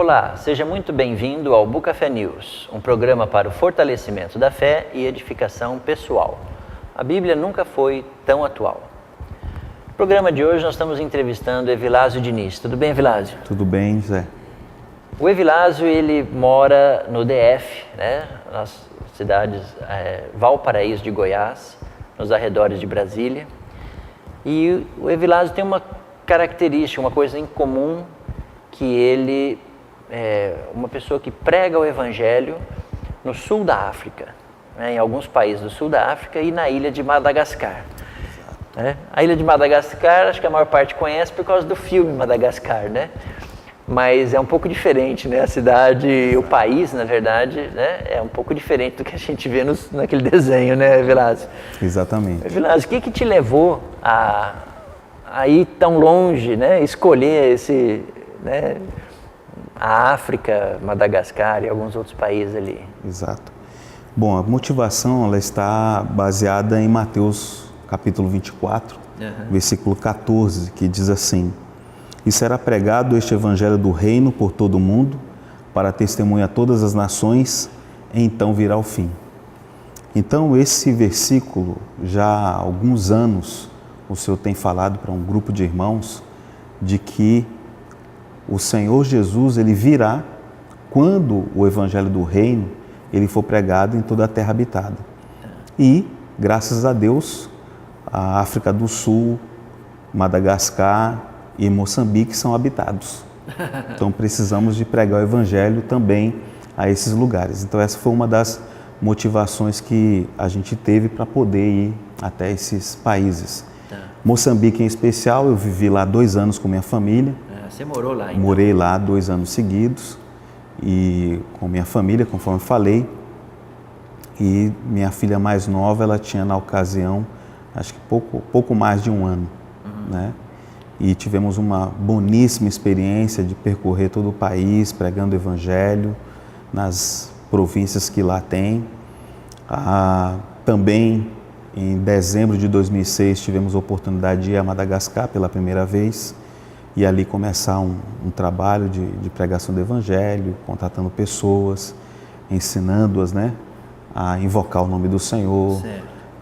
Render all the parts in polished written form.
Olá, seja muito bem-vindo ao Bucafé News, um programa para o fortalecimento da fé e edificação pessoal. A Bíblia nunca foi tão atual. No programa de hoje nós estamos entrevistando Evilásio Diniz. Tudo bem, Evilásio? Tudo bem, Zé. O Evilásio, ele mora no DF, nas cidades Valparaíso de Goiás, nos arredores de Brasília. E o Evilásio tem uma característica, uma coisa em comum, que ele é uma pessoa que prega o Evangelho no sul da África, em alguns países do sul da África e na ilha de Madagascar. A ilha de Madagascar, acho que a maior parte conhece por causa do filme Madagascar, né? Mas é um pouco diferente, né? A cidade, o país, na verdade, né? É um pouco diferente do que a gente vê naquele desenho, né, Evilásio? Exatamente. Evilásio, o que te levou a ir tão longe, né? Escolher esse, né? A África, Madagascar e alguns outros países ali. Exato. Bom, a motivação ela está baseada em Mateus capítulo 24, versículo 14, que diz assim: E será pregado este evangelho do reino por todo o mundo, para testemunhar a todas as nações, e então virá o fim. Então, esse versículo, já há alguns anos, o Senhor tem falado para um grupo de irmãos de que o Senhor Jesus, ele virá quando o evangelho do reino, ele for pregado em toda a terra habitada. E, graças a Deus, a África do Sul, Madagascar e Moçambique são habitados. Então, precisamos de pregar o evangelho também a esses lugares. Então, essa foi uma das motivações que a gente teve para poder ir até esses países. Moçambique, em especial, eu vivi lá 2 anos com minha família. Você morou lá, então? Morei lá 2 anos seguidos e com minha família, conforme falei. E minha filha mais nova, ela tinha na ocasião, acho que pouco mais de 1 ano, né? E tivemos uma boníssima experiência de percorrer todo o país, pregando o evangelho nas províncias que lá tem. Também, em dezembro de 2006, tivemos a oportunidade de ir a Madagascar pela primeira vez e ali começar um trabalho de pregação do evangelho, contratando pessoas, ensinando-as, né, a invocar o nome do Senhor,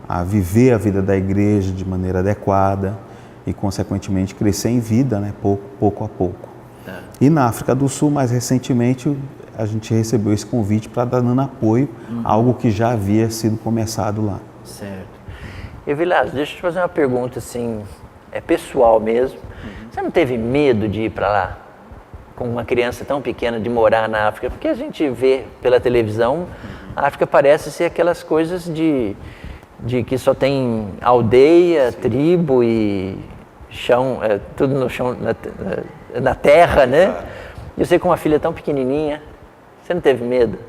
a viver a vida da igreja de maneira adequada e, consequentemente, crescer em vida, né, pouco a pouco. E na África do Sul, mais recentemente, a gente recebeu esse convite para dar dando apoio a algo que já havia sido começado lá. Certo. Evilásio, deixa eu te fazer uma pergunta assim, pessoal mesmo. Você não teve medo de ir para lá com uma criança tão pequena, de morar na África? Porque a gente vê pela televisão, a África parece ser aquelas coisas de que só tem aldeia, tribo e chão, tudo no chão, na terra, né? E você com uma filha tão pequenininha, você não teve medo?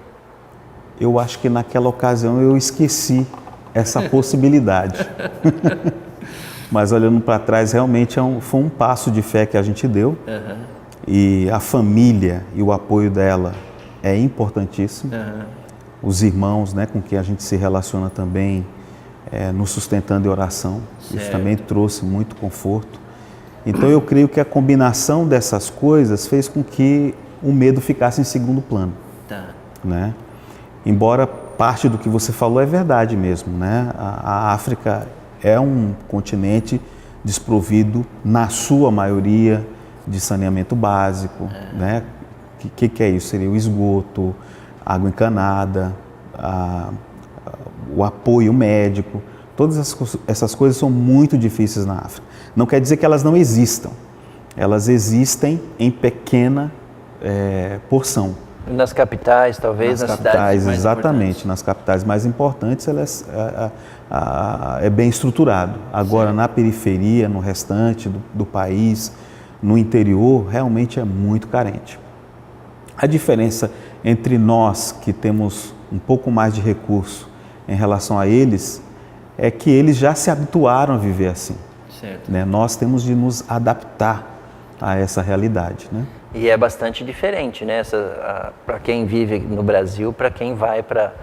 Eu acho que naquela ocasião eu esqueci essa possibilidade. Mas olhando para trás, realmente foi um passo de fé que a gente deu. E a família e o apoio dela é importantíssimo. Os irmãos, né, com quem a gente se relaciona também, nos sustentando em oração. Certo. Isso também trouxe muito conforto. Então eu creio que a combinação dessas coisas fez com que o medo ficasse em segundo plano. Né? Embora parte do que você falou é verdade mesmo, né? A África é um continente desprovido, na sua maioria, de saneamento básico, né? Que é isso? Seria o esgoto, água encanada, o apoio médico. Todas essas coisas são muito difíceis na África. Não quer dizer que elas não existam. Elas existem em pequena porção. Nas capitais, talvez, nas capitais, cidades exatamente. Nas capitais mais importantes, é bem estruturado. Agora, na periferia, no restante do país, no interior, realmente é muito carente. A diferença entre nós, que temos um pouco mais de recurso em relação a eles, é que eles já se habituaram a viver assim. Certo. Né? Nós temos de nos adaptar a essa realidade, né? E é bastante diferente, né? Para quem vive no Brasil, para quem vai para...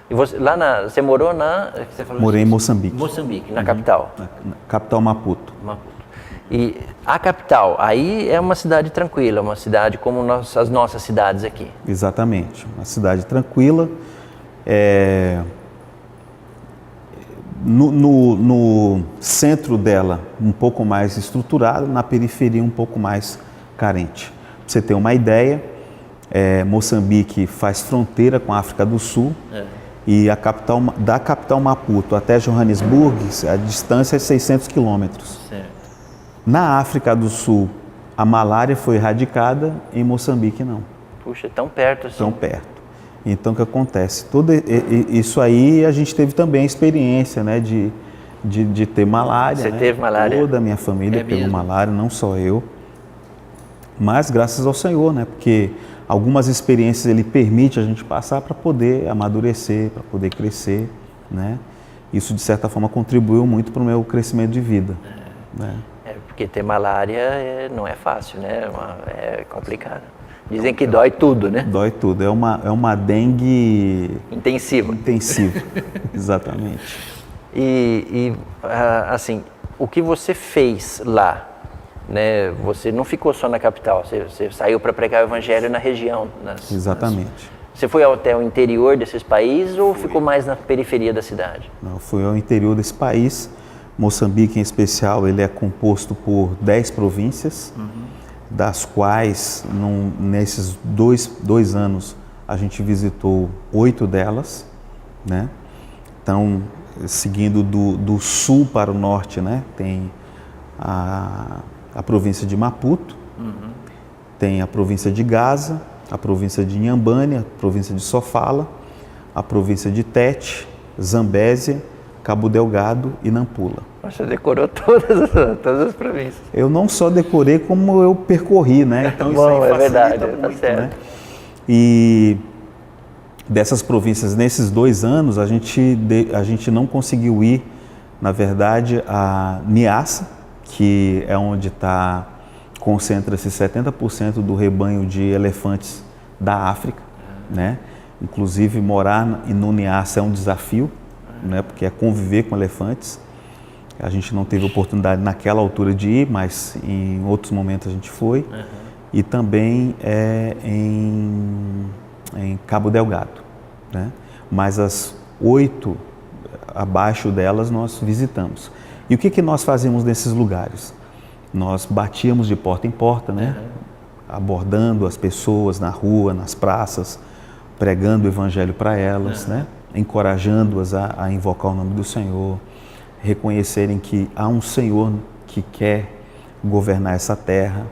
Você morou na... Morei em Moçambique. Moçambique, na capital. Na capital Maputo. E a capital, aí é uma cidade tranquila, uma cidade como as nossas cidades aqui. Exatamente, uma cidade tranquila. No centro dela, um pouco mais estruturada, na periferia, um pouco mais carente. Pra você ter uma ideia, Moçambique faz fronteira com a África do Sul. E da capital Maputo até Johannesburg, a distância é 600 quilômetros. Na África do Sul, a malária foi erradicada, em Moçambique não. Puxa, tão perto assim. Tão perto. Então, o que acontece? Tudo isso aí, a gente teve também a experiência, né, de ter malária. Você teve malária? Toda a minha família pegou malária, não só eu. Mas graças ao Senhor, né, porque algumas experiências Ele permite a gente passar para poder amadurecer, para poder crescer, né? Isso, de certa forma, contribuiu muito para o meu crescimento de vida. Né? Porque ter malária não é fácil, né? É complicado. Dizem que dói tudo, né? Dói tudo. É uma dengue... Intensiva. Exatamente. Assim, o que você fez lá, né? Você não ficou só na capital, você saiu para pregar o evangelho na região. Exatamente. Você foi até o interior desses países ou ficou mais na periferia da cidade? Não, fui ao interior desse país. Moçambique, em especial, ele é composto por 10 províncias, das quais, nesses dois anos, a gente visitou 8 delas, né? Então, seguindo do sul para o norte, né? Tem a província de Maputo, tem a província de Gaza, a província de Inhambane, a província de Sofala, a província de Tete, Zambésia, Cabo Delgado e Nampula. Você decorou todas as províncias. Eu não só decorei, como eu percorri, né? Então isso aí facilita verdade, muito, tá certo. Né? E dessas províncias, nesses 2 anos, a gente não conseguiu ir, na verdade, a Niassa, que é onde concentra-se 70% do rebanho de elefantes da África, né? Inclusive, morar no Niassa é um desafio, né? Porque é conviver com elefantes. A gente não teve oportunidade naquela altura de ir, mas em outros momentos a gente foi. E também em Cabo Delgado, né? Mas as 8 abaixo delas nós visitamos. E o que nós fazíamos nesses lugares? Nós batíamos de porta em porta, né? Abordando as pessoas na rua, nas praças, pregando o evangelho para elas, né? Encorajando-as a invocar o nome do Senhor, reconhecerem que há um Senhor que quer governar essa terra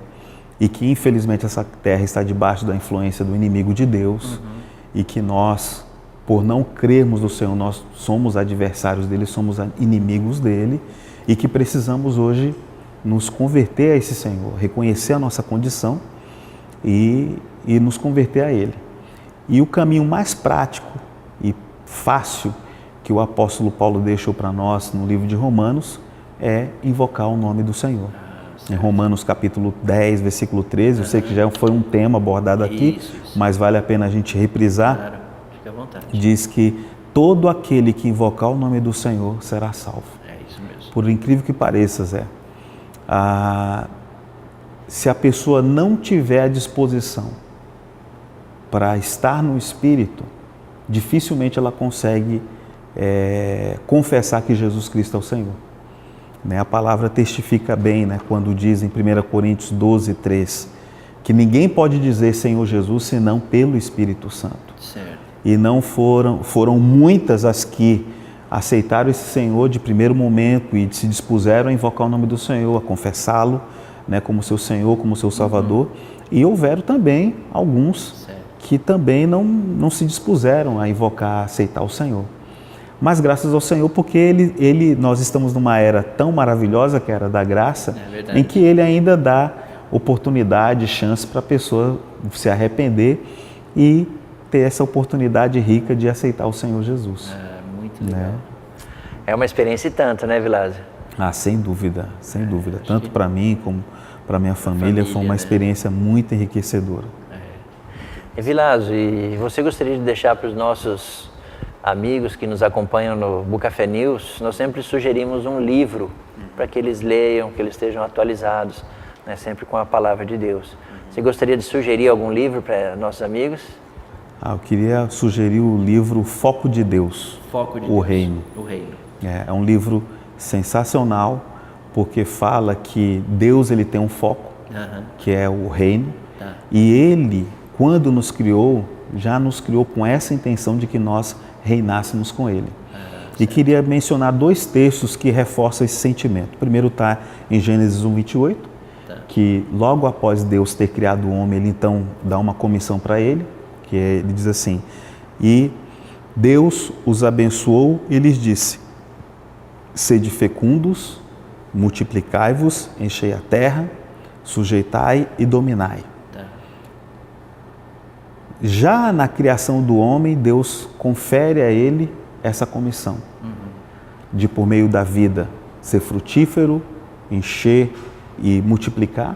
e que, infelizmente, essa terra está debaixo da influência do inimigo de Deus e que nós, por não crermos no Senhor, nós somos adversários dele, somos inimigos dele e que precisamos hoje nos converter a esse Senhor, reconhecer a nossa condição e nos converter a Ele. E o caminho mais prático e fácil que o apóstolo Paulo deixou para nós no livro de Romanos é invocar o nome do Senhor. Em Romanos capítulo 10, versículo 13, eu sei que já foi um tema abordado aqui, mas vale a pena a gente reprisar. Claro, fique à vontade. Diz que todo aquele que invocar o nome do Senhor será salvo. É isso mesmo. Por incrível que pareça, Zé, se a pessoa não tiver a disposição para estar no Espírito, dificilmente ela consegue confessar que Jesus Cristo é o Senhor. Né? A palavra testifica bem, né? Quando diz em 1 Coríntios 12, 3, que ninguém pode dizer Senhor Jesus senão pelo Espírito Santo. Certo. E não foram muitas as que aceitaram esse Senhor de primeiro momento e se dispuseram a invocar o nome do Senhor, a confessá-lo, né, como seu Senhor, como seu Salvador. E houveram também alguns que também não se dispuseram a invocar, a aceitar o Senhor. Mas graças ao Senhor, porque nós estamos numa era tão maravilhosa, que é a era da graça, em que Ele ainda dá oportunidade, chance para a pessoa se arrepender e ter essa oportunidade rica de aceitar o Senhor Jesus. Muito legal. Né? É uma experiência e tanto, né, Vilásio? Sem dúvida, sem dúvida. Tanto para mim como para minha família, foi uma experiência muito enriquecedora. Vilásio, e você gostaria de deixar para os nossos amigos que nos acompanham no Bucafé News, nós sempre sugerimos um livro para que eles leiam, que eles estejam atualizados, né, sempre com a palavra de Deus. Você gostaria de sugerir algum livro para nossos amigos? Eu queria sugerir o livro Foco de Deus, o Reino. É um livro sensacional, porque fala que Deus ele tem um foco, que é o reino, e Ele, quando nos criou, já nos criou com essa intenção de que nós reinássemos com Ele. E queria mencionar 2 textos que reforçam esse sentimento. O primeiro está em Gênesis 1:28, que logo após Deus ter criado o homem, Ele então dá uma comissão para ele, que ele diz assim: e Deus os abençoou e lhes disse: sede fecundos, multiplicai-vos, enchei a terra, sujeitai e dominai. Já na criação do homem, Deus confere a ele essa comissão de, por meio da vida, ser frutífero, encher e multiplicar,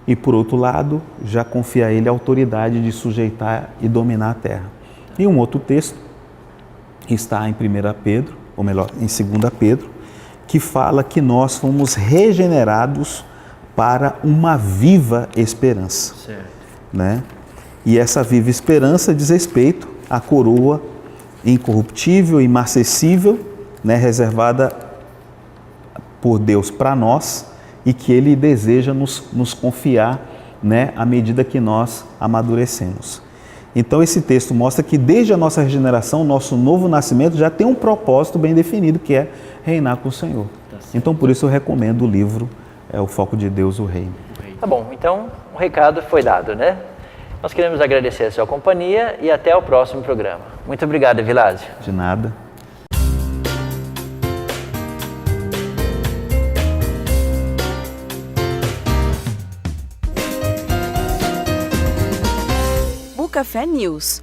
e por outro lado, já confia a ele a autoridade de sujeitar e dominar a terra. E um outro texto está em 1 Pedro, ou melhor, em 2 Pedro, que fala que nós fomos regenerados para uma viva esperança. Certo. Né? E essa viva esperança diz respeito à coroa incorruptível, imarcessível, né, reservada por Deus para nós, e que Ele deseja nos confiar, né, à medida que nós amadurecemos. Então esse texto mostra que desde a nossa regeneração, nosso novo nascimento já tem um propósito bem definido, que é reinar com o Senhor. Então por isso eu recomendo o livro O Foco de Deus, o Reino. Tá bom, então o recado foi dado, né? Nós queremos agradecer a sua companhia e até o próximo programa. Muito obrigado, Evilásio. De nada. Bucafé News,